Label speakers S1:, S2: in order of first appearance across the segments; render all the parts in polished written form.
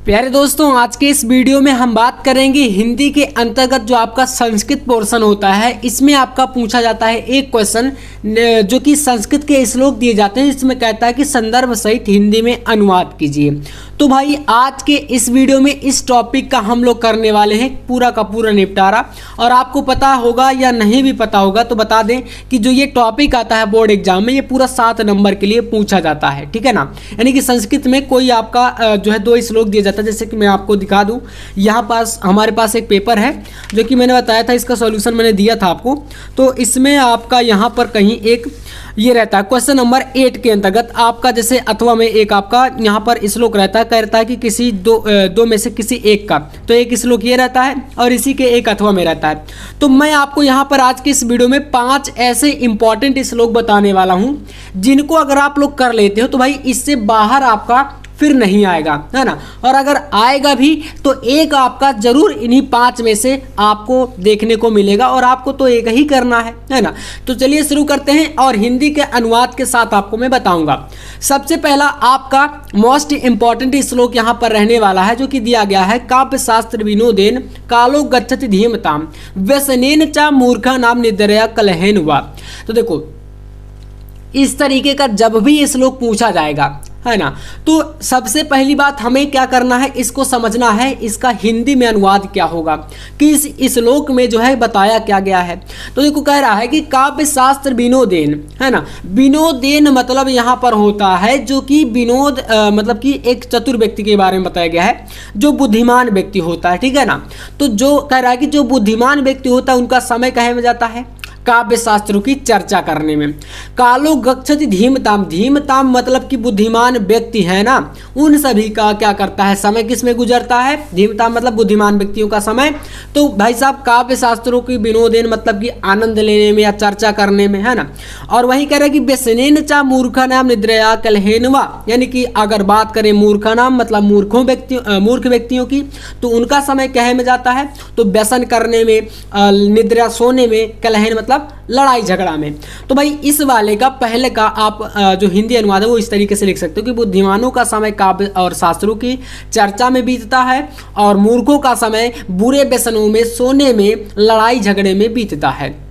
S1: प्यारे दोस्तों, आज के इस वीडियो में हम बात करेंगे हिंदी के अंतर्गत जो आपका संस्कृत पोर्शन होता है। इसमें आपका पूछा जाता है एक क्वेश्चन जो कि संस्कृत के श्लोक दिए जाते हैं, इसमें कहता है कि संदर्भ सहित हिंदी में अनुवाद कीजिए। तो भाई आज के इस वीडियो में इस टॉपिक का हम लोग करने वाले हैं पूरा का पूरा निपटारा। और आपको पता होगा या नहीं भी पता होगा तो बता दें कि जो ये टॉपिक आता है बोर्ड एग्जाम में, ये पूरा 7 नंबर के लिए पूछा जाता है, ठीक है ना। यानी कि संस्कृत में कोई आपका जो है 2 श्लोक दिए जाता है। जैसे कि मैं आपको दिखा दूं, यहाँ पास हमारे पास एक पेपर है जो कि मैंने बताया था, इसका सॉल्यूशन मैंने दिया था आपको। तो इसमें आपका यहाँ पर कहीं एक ये रहता है क्वेश्चन नंबर 8 के अंतर्गत आपका, जैसे अथवा में एक आपका यहाँ पर श्लोक रहता है, कहता है कि किसी दो में से किसी एक का, तो एक श्लोक ये रहता है और इसी के एक अथवा में रहता है। तो मैं आपको यहाँ पर आज की इस वीडियो में 5 ऐसे इंपॉर्टेंट श्लोक बताने वाला हूँ जिनको अगर आप लोग कर लेते हो तो भाई इससे बाहर आपका फिर नहीं आएगा, है ना। और अगर आएगा भी तो एक आपका जरूर इन्हीं 5 में से आपको देखने को मिलेगा और आपको तो एक ही करना है ना। तो चलिए शुरू करते हैं और हिंदी के अनुवाद के साथ आपको मैं बताऊंगा। सबसे पहला आपका मोस्ट इंपॉर्टेंट श्लोक यहाँ पर रहने वाला है जो कि दिया गया है, काव्य शास्त्र विनोदेन कालो गच्छति धीमताम व्यसनेन च मूर्खा नाम निद्रया कलहेन हुआ। तो देखो, इस तरीके का जब भी ये श्लोक पूछा जाएगा, है ना, तो सबसे पहली बात हमें क्या करना है, इसको समझना है इसका हिंदी में अनुवाद क्या होगा, कि इस श्लोक में जो है बताया क्या गया है। तो देखो कह रहा है कि काव्य शास्त्र विनोदेन, है ना। विनोदेन मतलब यहाँ पर होता है जो कि विनोद मतलब कि एक चतुर व्यक्ति के बारे में बताया गया है, जो बुद्धिमान व्यक्ति होता है, ठीक है ना। तो जो कह रहा है कि जो बुद्धिमान व्यक्ति होता है उनका समय कहे में जाता है काव्य शास्त्रों की चर्चा करने में। कालो गच्छति धीमताम, धीमताम मतलब कि बुद्धिमान व्यक्ति है ना, उन सभी का क्या करता है, समय किस में गुजरता है, धीमताम मतलब बुद्धिमान व्यक्तियों का समय। तो भाई साहब काव्य शास्त्रों की विनोदेन मतलब कि आनंद लेने में या चर्चा करने में, है ना। और वही कह रहे कि व्यसनेन चा मूर्खा नाम निद्रया कलहेनवा, यानी कि अगर बात करें मूर्खा नाम मतलब मूर्ख व्यक्तियों की, तो उनका समय कहे में जाता है, तो व्यसन करने में, निद्रा सोने में, कलहेन मतलब लड़ाई झगड़ा में। तो भाई इस वाले का पहले का आप जो हिंदी अनुवाद है वो इस तरीके से लिख सकते हो कि बुद्धिमानों का समय काव्य और शास्त्रों की चर्चा में बीतता है और मूर्खों का समय बुरे व्यसनों में, सोने में, लड़ाई झगड़े में बीतता है।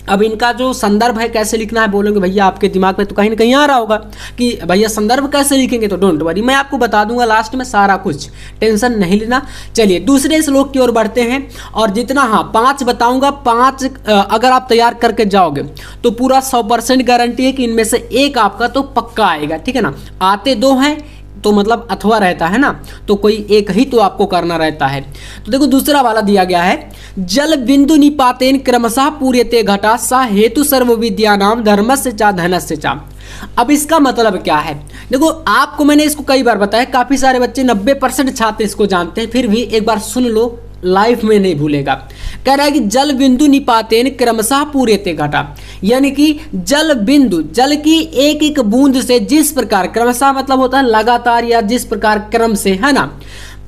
S1: अब इनका जो संदर्भ है कैसे लिखना है, बोलोगे भैया आपके दिमाग में तो कहीं ना कहीं आ रहा होगा कि भैया संदर्भ कैसे लिखेंगे, तो डोंट वरी, मैं आपको बता दूंगा लास्ट में सारा कुछ, टेंशन नहीं लेना। चलिए दूसरे श्लोक की ओर बढ़ते हैं और जितना 5 बताऊंगा, 5 अगर आप तैयार करके जाओगे तो पूरा 100% गारंटी है कि इनमें से एक आपका तो पक्का आएगा, ठीक है ना। आते 2 हैं तो मतलब अथवा रहता है ना, तो कोई एक ही तो आपको करना रहता है। तो देखो दूसरा वाला दिया गया है, जल बिंदु निपातेन क्रमशः पूर्यते घटा सा हेतु सर्व विद्या नाम धर्मस्य चा धनस्य चा। अब इसका मतलब क्या है, देखो आपको मैंने इसको कई बार बताया, काफी सारे बच्चे 90% छात्र इसको जानते हैं, फिर भी एक बार सुन लो, लाइफ में नहीं भूलेगा। कह रहा है कि जल बिंदु निपातेन क्रमशः पूर्यते घटा, यानी कि जल बिंदु, जल की एक एक बूंद से जिस प्रकार, क्रमशः मतलब होता है लगातार या जिस प्रकार क्रम से, है ना।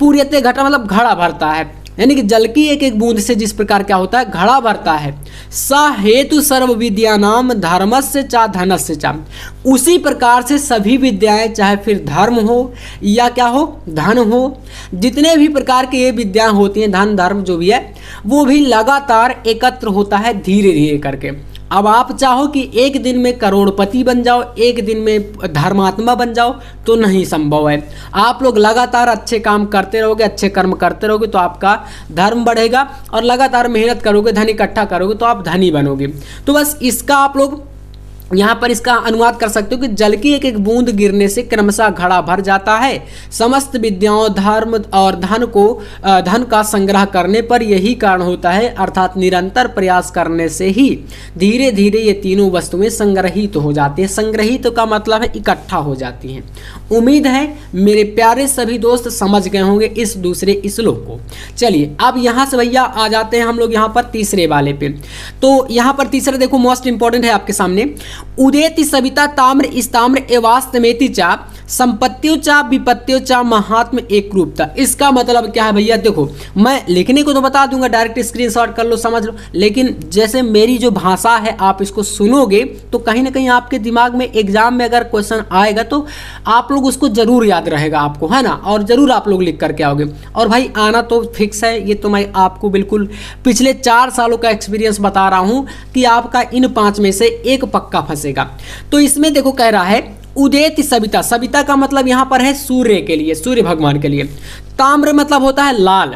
S1: पूर्यते घटा मतलब घड़ा भरता है, यानी कि जल की एक एक बूंद से जिस प्रकार क्या होता है, घड़ा भरता है। सा हेतु सर्व विद्या नाम धर्मस्य चा धनस्य चा, उसी प्रकार से सभी विद्याएं, चाहे फिर धर्म हो या क्या हो, धन हो, जितने भी प्रकार की ये विद्याएं होती हैं, धन धर्म जो भी है, वो भी लगातार एकत्र होता है धीरे धीरे करके। अब आप चाहो कि एक दिन में करोड़पति बन जाओ, एक दिन में धर्मात्मा बन जाओ, तो नहीं संभव है। आप लोग लगातार अच्छे काम करते रहोगे, अच्छे कर्म करते रहोगे तो आपका धर्म बढ़ेगा, और लगातार मेहनत करोगे, धन इकट्ठा करोगे तो आप धनी बनोगे। तो बस इसका आप लोग यहाँ पर इसका अनुवाद कर सकते हो कि जल की एक एक बूंद गिरने से क्रमशः घड़ा भर जाता है, समस्त विद्याओं, धर्म और धन का संग्रह करने पर यही कारण होता है, अर्थात निरंतर प्रयास करने से ही धीरे धीरे ये तीनों वस्तुएं संग्रहित हो जाती हैं। संग्रहित का मतलब है इकट्ठा हो जाती हैं। उम्मीद है मेरे प्यारे सभी दोस्त समझ गए होंगे इस दूसरे श्लोक को। चलिए अब यहाँ से भैया आ जाते हैं हम लोग यहाँ पर तीसरे वाले पे। तो यहाँ पर तीसरा देखो मोस्ट इंपॉर्टेंट है आपके सामने, उदेति सविता ताम्र इस्ताम्र एवास्तमेति चा संपत्त्योचा विपत्त्योचा महात्म एक रूपता। इसका मतलब क्या है भैया, देखो मैं लिखने को तो बता दूंगा, डायरेक्ट स्क्रीनशॉट कर लो, समझ लो, लेकिन जैसे मेरी जो भाषा है आप इसको सुनोगे तो कहीं ना कहीं आपके दिमाग में एग्जाम में अगर क्वेश्चन आएगा तो आप लोग उसको जरूर याद रहेगा आपको, है ना, और जरूर आप लोग लिख करके आओगे। और भाई आना तो फिक्स है, ये तो मैं आपको बिल्कुल पिछले 4 सालों का एक्सपीरियंस बता रहा हूं कि आपका इन 5 में से एक पक्का फंसेगा। तो इसमें देखो कह रहा है उदेति सविता, सविता का मतलब यहां पर है सूर्य के लिए, सूर्य भगवान के लिए। ताम्र मतलब होता है लाल,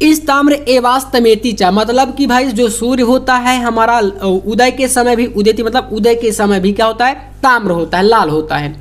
S1: इस ताम्र एवास्तमेति चा मतलब कि भाई जो सूर्य होता है हमारा उदय के समय भी, उदेति मतलब उदय के समय भी क्या होता है, ताम्र होता है, लाल होता है।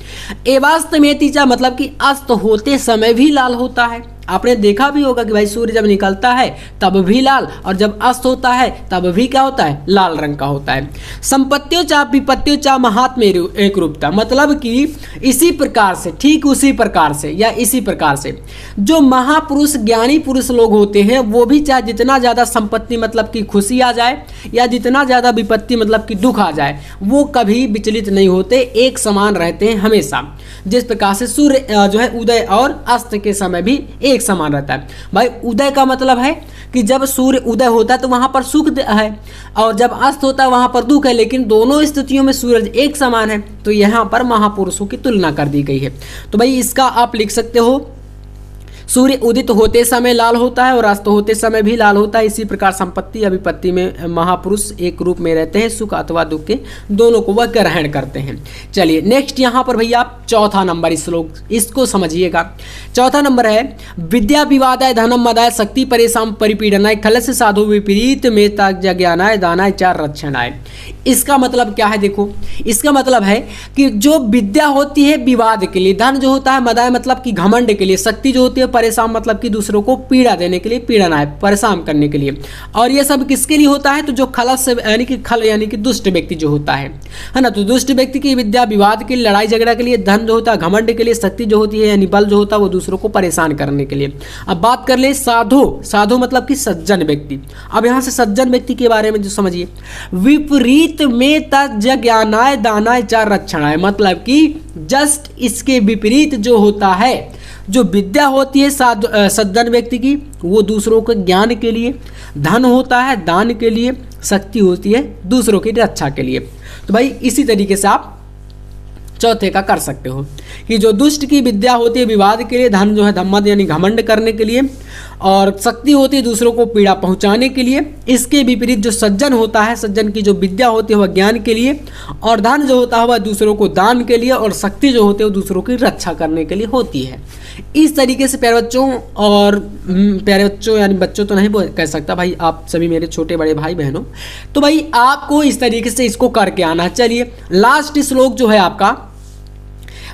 S1: एवास्तमेति चा मतलब कि अस्त होते समय भी लाल होता है। आपने देखा भी होगा कि भाई सूर्य जब निकलता है तब भी लाल, और जब अस्त होता है तब भी क्या होता है, लाल रंग का होता है। संपत्तियों चा विपत्तियों चा महात्म एक रूपता मतलब कि इसी प्रकार से, ठीक उसी प्रकार से या इसी प्रकार से जो महापुरुष ज्ञानी पुरुष लोग होते हैं वो भी चाहे जितना ज़्यादा संपत्ति मतलब कि खुशी आ जाए या जितना ज़्यादा विपत्ति मतलब कि दुख आ जाए, वो कभी विचलित नहीं होते, एक समान रहते हैं हमेशा। जिस प्रकार से सूर्य जो है उदय और अस्त के समय भी एक समान रहता है। भाई उदय का मतलब है कि जब सूर्य उदय होता है तो वहां पर सुख है, और जब अस्त होता है वहां पर दुख है, लेकिन दोनों स्थितियों में सूरज एक समान है, तो यहाँ पर महापुरुषों की तुलना कर दी गई है। तो भाई इसका आप लिख सकते हो सूर्य उदित होते समय लाल होता है और अस्त होते समय भी लाल होता है। इसी प्रकार संपत्ति या विपत्ति में महापुरुष एक रूप में रहते हैं, सुख अथवा दुख के दोनों को वह ग्रहण करते हैं। चलिए नेक्स्ट यहाँ पर भैया चौथा नंबर श्लोक, इसको समझिएगा। चौथा नंबर है विद्या विवादाय धनम मदाय शक्ति परेशान परिपीड़नाय खलस साधु विपरीत में ज्ञानाय दानाय चार रक्षणाय। इसका मतलब क्या है, देखो इसका मतलब है कि जो विद्या होती है विवाद के लिए, धन जो होता है मदाय मतलब कि घमंड के लिए, शक्ति जो होती है परेशान मतलब कि दूसरों को पीड़ा देने के लिए, पीड़ना है परेशान करने के लिए, और ये सब किसके लिए होता है, तो जो खलस यानी कि खल यानी कि दुष्ट व्यक्ति जो होता है ना, तो दुष्ट व्यक्ति की विद्या विवाद के लिए, लड़ाई झगड़ा के लिए, धन जो होता है घमंड के लिए, शक्ति जो होती है यानी बल जो होता है वो दूसरों को परेशान करने के लिए। अब बात कर ले साधु, साधु मतलब कि सज्जन व्यक्ति। अब यहाँ से सज्जन व्यक्ति के बारे में जो समझिए, विपरीत में ज्ञानाय दानाय चार रक्षणाय मतलब कि जस्ट इसके विपरीत जो होता है, जो विद्या होती है सज्जन व्यक्ति की वो दूसरों के ज्ञान के लिए, धन होता है दान के लिए, शक्ति होती है दूसरों की रक्षा के लिए। तो भाई इसी तरीके से आप चौथे का कर सकते हो कि जो दुष्ट की विद्या होती है विवाद के लिए, धन जो है धम्मद यानी घमंड करने के लिए, और शक्ति होती है दूसरों को पीड़ा पहुंचाने के लिए। इसके विपरीत जो सज्जन होता है, सज्जन की जो विद्या होती है वह ज्ञान के लिए, और धन जो होता है वह दूसरों को दान के लिए, और शक्ति जो होती है वो दूसरों की रक्षा करने के लिए होती है। इस तरीके से प्यारे बच्चों, और प्यारे बच्चों यानी बच्चों तो नहीं कह सकता भाई, आप सभी मेरे छोटे बड़े भाई बहनों, तो भाई आपको इस तरीके से इसको करके आना। चलिए लास्ट श्लोक जो है आपका,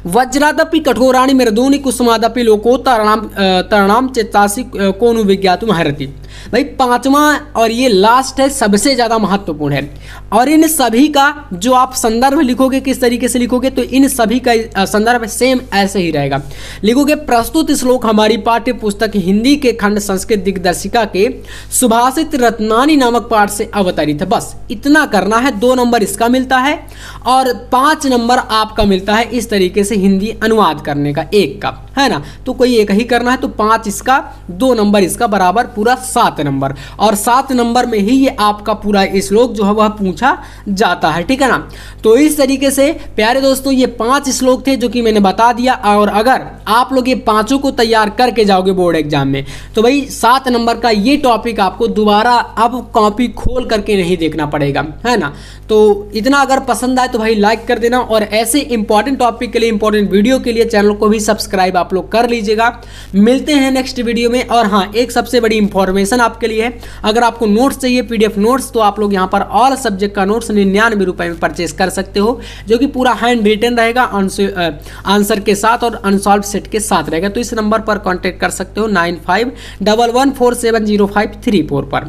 S1: वज्रादपि कठोराणि मृदूनि कुसुमादपि लोको तरणाम चेतासी कोनु विज्ञातुम हरति। भाई पांचवा और ये लास्ट है, सबसे ज़्यादा महत्वपूर्ण है, और इन सभी का जो आप संदर्भ लिखोगे किस तरीके से लिखोगे, तो इन सभी का संदर्भ सेम ऐसे ही रहेगा। लिखोगे प्रस्तुत श्लोक हमारी पाठ्य पुस्तक हिंदी के खंड संस्कृत दिग्दर्शिका के सुभाषित रत्नानी नामक पाठ से अवतरित है। बस इतना करना है, 2 नंबर इसका मिलता है और 5 नंबर आपका मिलता है इस तरीके से हिंदी अनुवाद करने का, 1 का, है ना। तो कोई एक ही करना है, तो 5 इसका, 2 नंबर इसका, बराबर पूरा 7 नंबर, और 7 नंबर में ही ये आपका पूरा श्लोक जो है वह पूछा जाता है, ठीक है ना। तो इस तरीके से प्यारे दोस्तों ये 5 श्लोक थे जो कि मैंने बता दिया, और अगर आप लोग ये 5 को तैयार करके जाओगे बोर्ड एग्जाम में तो भाई 7 नंबर का ये टॉपिक आपको दोबारा अब कॉपी खोल करके नहीं देखना पड़ेगा, है ना। तो इतना अगर पसंद आए तो भाई लाइक कर देना, और ऐसे इंपॉर्टेंट टॉपिक के लिए, इंपॉर्टेंट वीडियो के लिए चैनल को भी सब्सक्राइब आप लोग कर लीजिएगा। मिलते हैं नेक्स्ट वीडियो में। और हाँ, एक सबसे बड़ी इंफॉर्मेशन आपके लिए है, अगर आपको नोट्स चाहिए PDF नोट्स, तो आप लोग यहाँ पर ऑल सब्जेक्ट का नोट्स 99 रुपये में परचेस कर सकते हो, जो कि पूरा हैंड रिटन रहेगा, आंसर के साथ और अनसॉल्व सेट के साथ रहेगा। तो इस नंबर पर कॉन्टैक्ट कर सकते हो 9511470534 पर।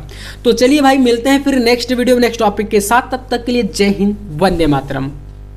S1: तो चलिए भाई मिलते हैं फिर नेक्स्ट वीडियो में नेक्स्ट टॉपिक के साथ, तब तक के लिए जय हिंद, वंदे मातरम।